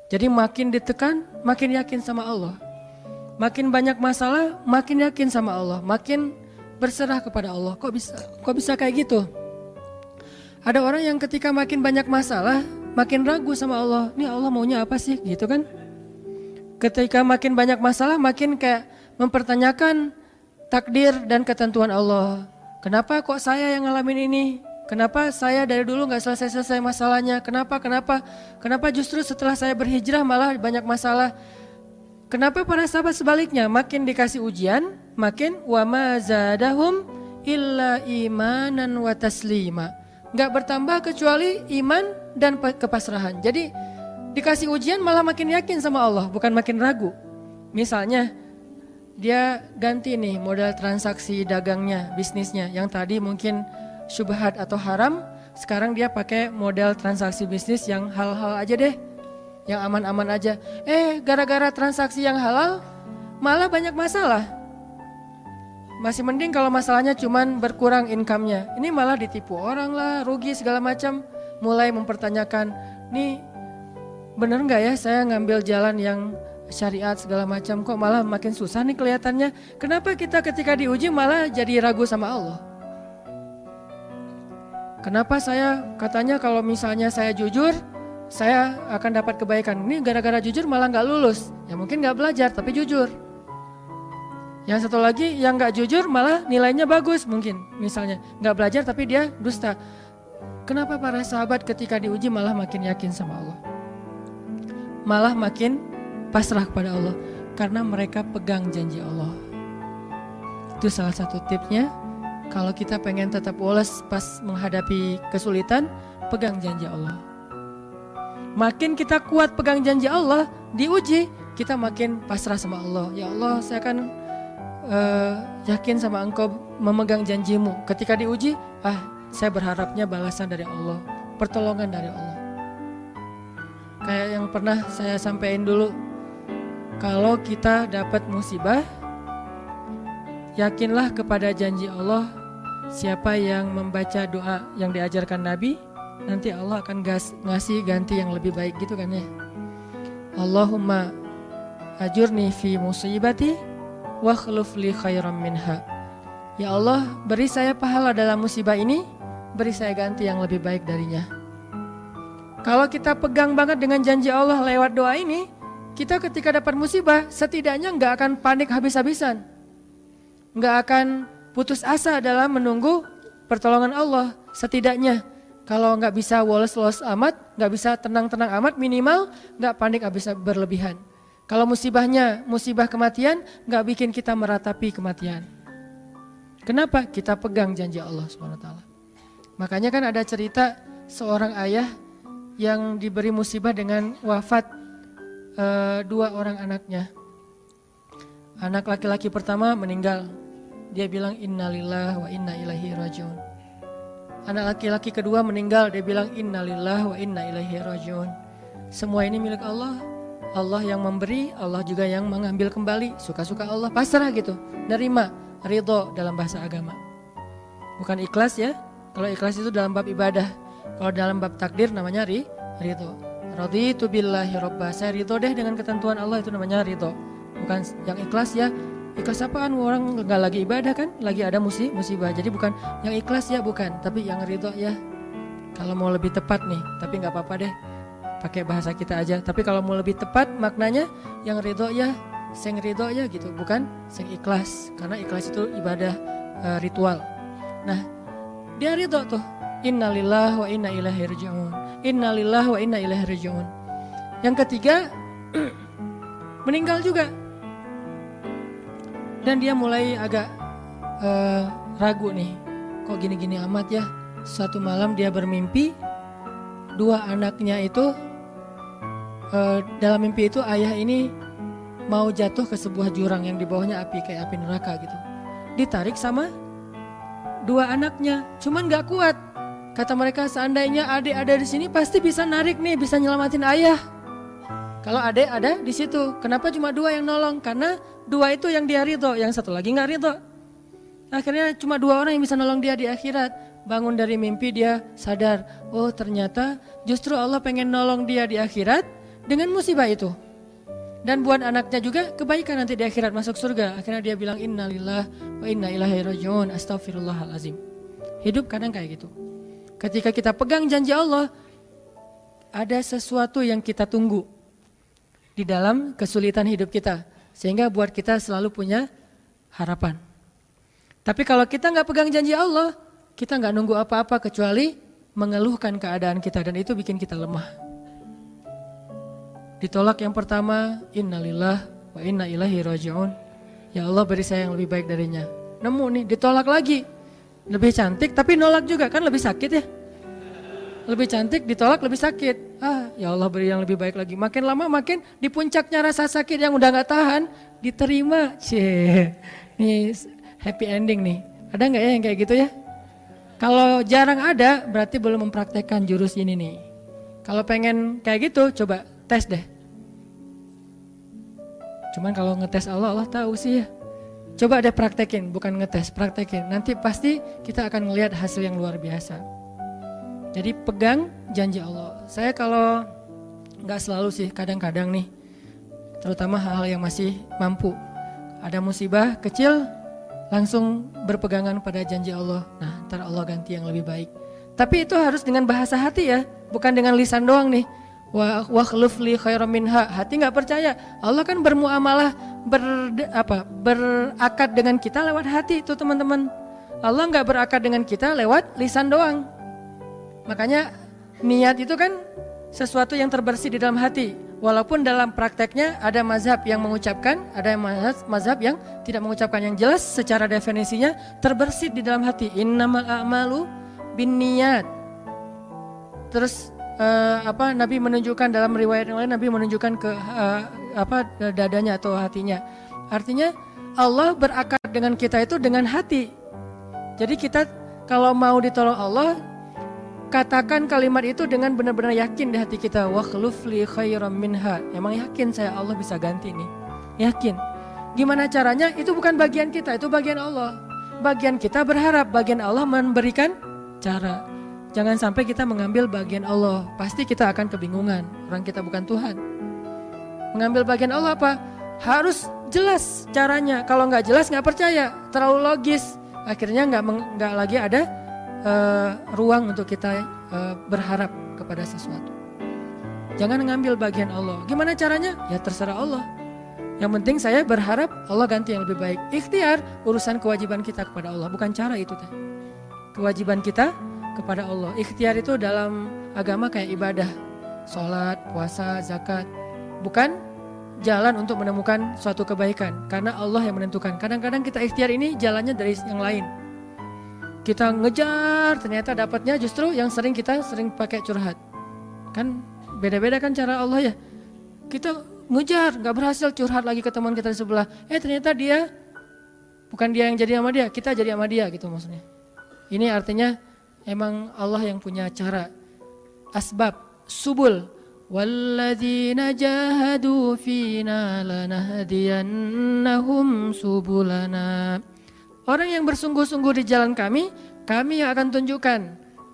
Jadi makin ditekan, makin yakin sama Allah. Makin banyak masalah, makin yakin sama Allah. Makin berserah kepada Allah. Kok bisa kayak gitu? Ada orang yang ketika makin banyak masalah, makin ragu sama Allah. Ini Allah maunya apa sih? Gitu kan? Ketika makin banyak masalah, makin kayak mempertanyakan takdir dan ketentuan Allah. Kenapa kok saya yang ngalamin ini? Kenapa saya dari dulu gak selesai-selesai masalahnya? Kenapa justru setelah saya berhijrah malah banyak masalah? Kenapa para sahabat sebaliknya? Makin dikasih ujian, makin wa ma zadahum illa imanan wa taslima. Gak bertambah kecuali iman dan kepasrahan. Jadi dikasih ujian malah makin yakin sama Allah, bukan makin ragu. Misalnya dia ganti nih model transaksi dagangnya, bisnisnya. Yang tadi mungkin syubhat atau haram, sekarang dia pakai model transaksi bisnis yang halal aja deh, yang aman-aman aja. Gara-gara transaksi yang halal malah banyak masalah. Masih mending kalau masalahnya cuman berkurang income-nya. Ini malah ditipu orang lah, rugi segala macam. Mulai mempertanyakan, nih bener gak ya saya ngambil jalan yang syariat segala macam, kok malah makin susah nih kelihatannya. Kenapa kita ketika diuji malah jadi ragu sama Allah? Kenapa saya katanya kalau misalnya saya jujur, saya akan dapat kebaikan. Ini gara-gara jujur malah gak lulus. Ya mungkin gak belajar tapi jujur. Yang satu lagi yang gak jujur malah nilainya bagus mungkin. Misalnya gak belajar tapi dia dusta. Kenapa para sahabat ketika diuji malah makin yakin sama Allah? Malah makin pasrah kepada Allah. Karena mereka pegang janji Allah. Itu salah satu tipsnya. Kalau kita pengen tetap woles pas menghadapi kesulitan, pegang janji Allah. Makin kita kuat pegang janji Allah, diuji, kita makin pasrah sama Allah. Ya Allah, saya akan yakin sama Engkau memegang janjimu. Ketika diuji, saya berharapnya balasan dari Allah, pertolongan dari Allah. Kayak yang pernah saya sampaikan dulu, kalau kita dapat musibah, yakinlah kepada janji Allah. Siapa yang membaca doa yang diajarkan Nabi, nanti Allah akan ngasih ganti yang lebih baik gitu kan ya. Allahumma ajurni fi musibati wa khluf li khairan minha. Ya Allah, beri saya pahala dalam musibah ini, beri saya ganti yang lebih baik darinya. Kalau kita pegang banget dengan janji Allah lewat doa ini, kita ketika dapat musibah setidaknya gak akan panik habis-habisan, gak akan putus asa dalam menunggu pertolongan Allah. Setidaknya kalau gak bisa woles-woles amat, gak bisa tenang-tenang amat, minimal gak panik habis berlebihan. Kalau musibahnya musibah kematian, gak bikin kita meratapi kematian. Kenapa? Kita pegang janji Allah SWT. Makanya kan ada cerita seorang ayah yang diberi musibah dengan wafat 2 orang anaknya. Anak laki-laki pertama meninggal. Dia bilang innalillahi wa inna ilaihi rajiun. Anak laki-laki kedua meninggal. Dia bilang innalillahi wa inna ilaihi rajiun. Semua ini milik Allah. Allah yang memberi, Allah juga yang mengambil kembali. Suka-suka Allah, pasrah gitu. Nerima, ridho dalam bahasa agama. Bukan ikhlas ya. Kalau ikhlas itu dalam bab ibadah. Kalau dalam bab takdir namanya ridho. Raditu billahi robba. Saya ridho deh dengan ketentuan Allah, itu namanya ridho. Bukan yang ikhlas ya. Ikhlas apaan? Orang gak lagi ibadah kan? Lagi ada musibah. Jadi bukan yang ikhlas ya, bukan. Tapi yang ridho ya. Kalau mau lebih tepat nih, tapi gak apa-apa deh, pakai bahasa kita aja. Tapi kalau mau lebih tepat maknanya, yang ridho ya, sing ridho ya gitu. Bukan sing ikhlas. Karena ikhlas itu ibadah ritual. Nah, dia ridho tuh. Innalillahi wa inna ilaihi rajiun. Innalillahi wa inna ilaihi rajiun. Yang ketiga meninggal juga. Dan dia mulai agak ragu nih. Kok gini-gini amat ya. Suatu malam dia bermimpi 2 anaknya itu dalam mimpi itu ayah ini mau jatuh ke sebuah jurang yang di bawahnya api, kayak api neraka gitu. Ditarik sama 2 anaknya, cuman gak kuat. Kata mereka, seandainya adik ada di sini pasti bisa narik nih, bisa nyelamatin ayah. Kalau adik ada di situ, kenapa cuma 2 yang nolong? Karena 2 itu yang dia ridho, yang satu lagi nggak ridho. Akhirnya cuma 2 orang yang bisa nolong dia di akhirat. Bangun dari mimpi dia sadar, oh ternyata justru Allah pengen nolong dia di akhirat dengan musibah itu. Dan buat anaknya juga kebaikan nanti di akhirat masuk surga. Akhirnya dia bilang innalillah wa inna ilaihi rajiun, astaghfirullahalazim. Hidup kadang kayak gitu. Ketika kita pegang janji Allah, ada sesuatu yang kita tunggu di dalam kesulitan hidup kita. Sehingga buat kita selalu punya harapan. Tapi kalau kita nggak pegang janji Allah, kita nggak nunggu apa-apa kecuali mengeluhkan keadaan kita. Dan itu bikin kita lemah. Ditolak yang pertama, innalillah wa inna ilaihi rajiun. Ya Allah beri saya yang lebih baik darinya. Nemu nih, ditolak lagi. Lebih cantik tapi nolak juga, kan lebih sakit ya. Lebih cantik, ditolak lebih sakit. Ya Allah beri yang lebih baik lagi. Makin lama makin di puncaknya rasa sakit yang udah gak tahan, diterima. Nih happy ending nih. Ada gak ya yang kayak gitu ya? Kalau jarang ada, berarti belum mempraktekkan jurus ini nih. Kalau pengen kayak gitu, coba tes deh. Cuman kalau ngetes Allah tahu sih ya. Coba deh praktekin, bukan ngetes, praktekin. Nanti pasti kita akan ngelihat hasil yang luar biasa. Jadi pegang janji Allah. Saya kalau nggak selalu sih, kadang-kadang nih, terutama hal-hal yang masih mampu. Ada musibah kecil, langsung berpegangan pada janji Allah. Nah, ntar Allah ganti yang lebih baik. Tapi itu harus dengan bahasa hati ya, bukan dengan lisan doang nih. Wa khluf li khairam minha. Hati nggak percaya. Allah kan bermuamalah berakad dengan kita lewat hati itu teman-teman. Allah nggak berakad dengan kita lewat lisan doang. Makanya niat itu kan sesuatu yang terbersih di dalam hati. Walaupun dalam prakteknya ada mazhab yang mengucapkan, ada mazhab yang tidak mengucapkan. Yang jelas secara definisinya terbersih di dalam hati. Innamal a'malu binniyat. Terus Nabi menunjukkan dalam riwayat yang lain, Nabi menunjukkan ke dadanya atau hatinya. Artinya Allah berakad dengan kita itu dengan hati. Jadi kita kalau mau ditolong Allah, katakan kalimat itu dengan benar-benar yakin di hati kita. Wa khluf li khairam minha. Emang yakin saya Allah bisa ganti nih. Yakin. Gimana caranya? Itu bukan bagian kita, itu bagian Allah. Bagian kita berharap, bagian Allah memberikan cara. Jangan sampai kita mengambil bagian Allah. Pasti kita akan kebingungan. Orang kita bukan Tuhan. Mengambil bagian Allah apa? Harus jelas caranya. Kalau nggak jelas nggak percaya. Terlalu logis. Akhirnya nggak lagi ada ruang untuk kita berharap kepada sesuatu. Jangan mengambil bagian Allah. Gimana caranya? Ya terserah Allah. Yang penting saya berharap Allah ganti yang lebih baik. Ikhtiar urusan kewajiban kita kepada Allah. Bukan cara itu. Kewajiban kita kepada Allah. Ikhtiar itu dalam agama kayak ibadah, sholat, puasa, zakat. Bukan jalan untuk menemukan suatu kebaikan, karena Allah yang menentukan. Kadang-kadang kita ikhtiar ini jalannya dari yang lain. Kita ngejar, ternyata dapatnya justru yang sering pakai curhat. Kan beda-beda kan cara Allah ya. Kita ngejar, gak berhasil, curhat lagi ke teman kita di sebelah. Ternyata dia, bukan dia yang jadi sama dia, kita jadi sama dia gitu maksudnya. Ini artinya emang Allah yang punya cara, asbab, subul. Walladzina jahadu fina lanahdiyannahum subulana. Orang yang bersungguh-sungguh di jalan kami yang akan tunjukkan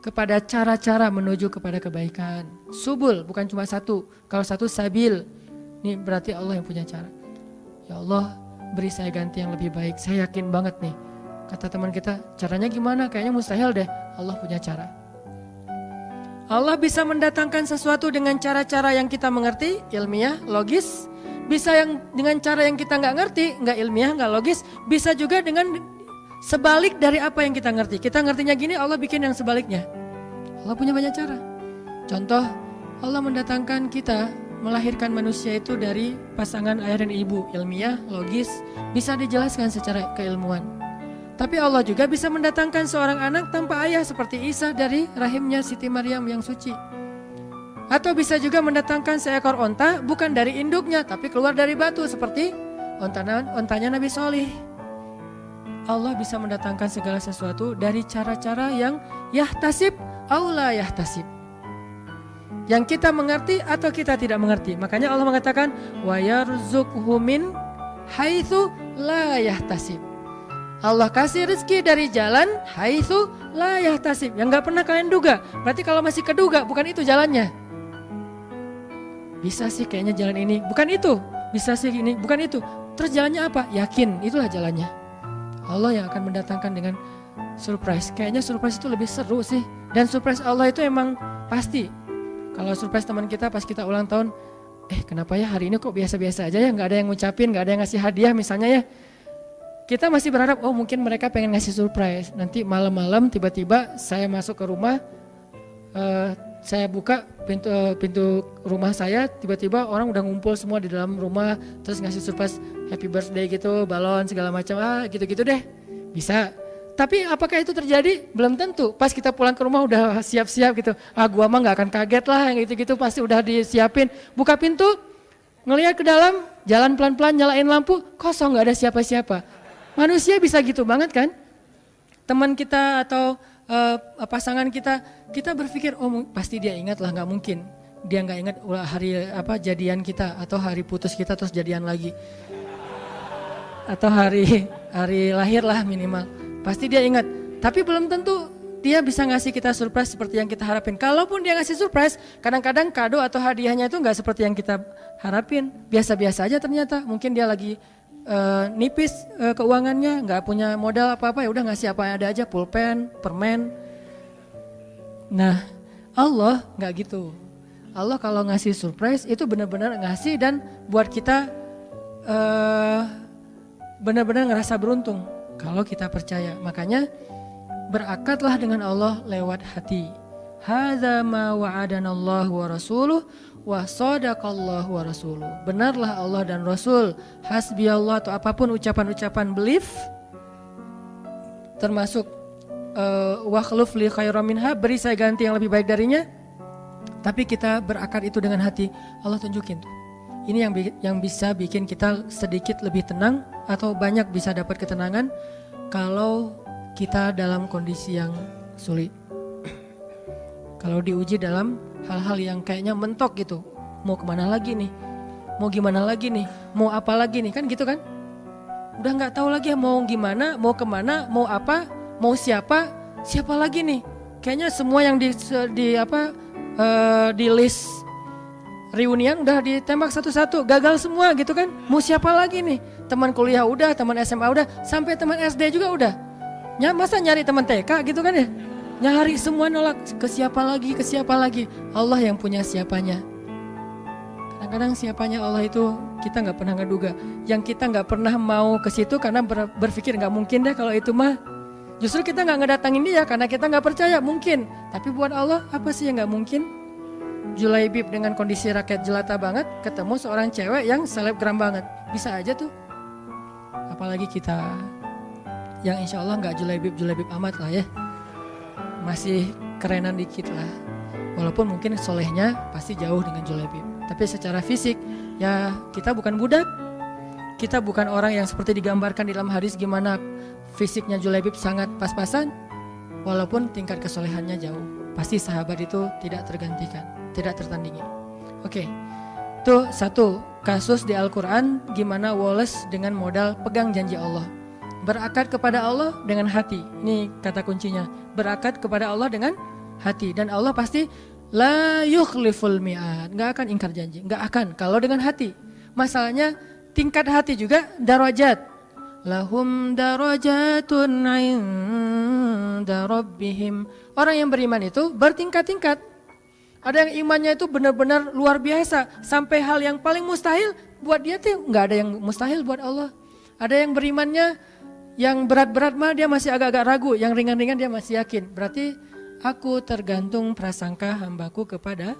kepada cara-cara menuju kepada kebaikan. Subul, bukan cuma satu. Kalau satu sabil, ini berarti Allah yang punya cara. Ya Allah, beri saya ganti yang lebih baik. Saya yakin banget nih. Kata teman kita, caranya gimana? Kayaknya mustahil deh. Allah punya cara. Allah bisa mendatangkan sesuatu dengan cara-cara yang kita mengerti, ilmiah, logis. Bisa yang dengan cara yang kita nggak ngerti, nggak ilmiah, nggak logis. Bisa juga dengan sebalik dari apa yang kita ngerti. Kita ngertinya gini, Allah bikin yang sebaliknya. Allah punya banyak cara. Contoh, Allah mendatangkan kita, melahirkan manusia itu dari pasangan ayah dan ibu. Ilmiah, logis, bisa dijelaskan secara keilmuan. Tapi Allah juga bisa mendatangkan seorang anak tanpa ayah seperti Isa dari rahimnya Siti Maryam yang suci. Atau bisa juga mendatangkan seekor onta bukan dari induknya tapi keluar dari batu seperti ontanya Nabi Solih. Allah bisa mendatangkan segala sesuatu dari cara-cara yang yahtasib aula yahtasib. Yang kita mengerti atau kita tidak mengerti. Makanya Allah mengatakan wa yarzuqhu min haitsu la yahtasib. Allah kasih rezeki dari jalan haitsu la yahtasib, yang gak pernah kalian duga. Berarti kalau masih keduga bukan itu jalannya. bisa sih kayaknya jalan ini, bukan itu. Bisa sih ini, bukan itu. Terus jalannya apa? Yakin, itulah jalannya. Allah yang akan mendatangkan dengan surprise. Kayaknya surprise itu lebih seru sih. Dan surprise Allah itu emang pasti. Kalau surprise teman kita pas kita ulang tahun, kenapa ya hari ini kok biasa-biasa aja ya, gak ada yang ngucapin, gak ada yang ngasih hadiah misalnya ya. Kita masih berharap, mungkin mereka pengen ngasih surprise. Nanti malam-malam tiba-tiba saya masuk ke rumah, saya buka pintu rumah saya, tiba-tiba orang udah ngumpul semua di dalam rumah, terus ngasih surprise happy birthday gitu, balon segala macam, gitu-gitu deh. Bisa. Tapi apakah itu terjadi? Belum tentu. Pas kita pulang ke rumah udah siap-siap gitu. Gua mah gak akan kaget lah, gitu-gitu pasti udah disiapin. Buka pintu, ngelihat ke dalam, jalan pelan-pelan, nyalain lampu, kosong, gak ada siapa-siapa. Manusia bisa gitu banget kan? Teman kita atau pasangan kita berpikir, pasti dia ingat lah, gak mungkin. Dia gak ingat hari jadian kita atau hari putus kita terus jadian lagi. Atau hari lahir lah minimal. Pasti dia ingat, tapi belum tentu dia bisa ngasih kita surprise seperti yang kita harapin. Kalaupun dia ngasih surprise, kadang-kadang kado atau hadiahnya itu nggak seperti yang kita harapin. Biasa-biasa aja ternyata. Mungkin dia lagi nipis keuangannya, nggak punya modal apa-apa, ya udah ngasih apa yang ada aja, pulpen, permen. Nah, Allah nggak gitu. Allah kalau ngasih surprise itu benar-benar ngasih dan buat kita benar-benar ngerasa beruntung. Kalau kita percaya, makanya berakatlah dengan Allah lewat hati. Hadza ma wa'adanallahu wa rasuluh wa shadaqallahu wa rasuluh. Benarlah Allah dan Rasul. Hasbiyallah atau apapun ucapan-ucapan belief, termasuk wa khluf li khairam minha, beri saya ganti yang lebih baik darinya. Tapi kita berakad itu dengan hati, Allah tunjukin tuh. Ini yang bisa bikin kita sedikit lebih tenang atau banyak bisa dapat ketenangan kalau kita dalam kondisi yang sulit. Kalau diuji dalam hal-hal yang kayaknya mentok gitu. Mau kemana lagi nih? Mau gimana lagi nih? Mau apa lagi nih? Kan gitu kan? Udah gak tahu lagi mau gimana, mau kemana, mau apa, mau siapa lagi nih? Kayaknya semua yang di list reunian udah ditembak satu-satu, gagal semua gitu kan. Mau siapa lagi nih? Teman kuliah udah, teman SMA udah, sampai teman SD juga udah. Masa nyari teman TK gitu kan ya? Nyari semua nolak, ke siapa lagi? Allah yang punya siapanya. Kadang-kadang siapanya Allah itu kita gak pernah ngeduga. Yang kita gak pernah mau ke situ karena berpikir gak mungkin deh kalau itu mah. Justru kita gak ngedatangin dia karena kita gak percaya mungkin. Tapi buat Allah apa sih yang gak mungkin? Julaibib dengan kondisi rakyat jelata banget ketemu seorang cewek yang selebgram banget, bisa aja tuh. Apalagi kita yang insya Allah nggak julaibib amat lah ya, masih kerenan dikit lah. Walaupun mungkin solehnya pasti jauh dengan julaibib, tapi secara fisik ya kita bukan budak, kita bukan orang yang seperti digambarkan di dalam hadis gimana fisiknya julaibib sangat pas-pasan. Walaupun tingkat kesolehannya jauh, pasti sahabat itu tidak tergantikan, tidak tertandingi. Oke, itu satu kasus di Al-Quran gimana Wallace dengan modal pegang janji Allah. Berakad kepada Allah dengan hati. Ini kata kuncinya, berakad kepada Allah dengan hati. Dan Allah pasti la yukhliful mi'ad, gak akan ingkar janji, gak akan kalau dengan hati. Masalahnya tingkat hati juga darajat. Lahum darajatun 'inda rabbihim. Orang yang beriman itu bertingkat-tingkat. Ada yang imannya itu benar-benar luar biasa, sampai hal yang paling mustahil buat dia tuh nggak ada yang mustahil buat Allah. Ada yang berimannya yang berat-berat mah dia masih agak-agak ragu, yang ringan-ringan dia masih yakin. Berarti aku tergantung prasangka hambaku kepada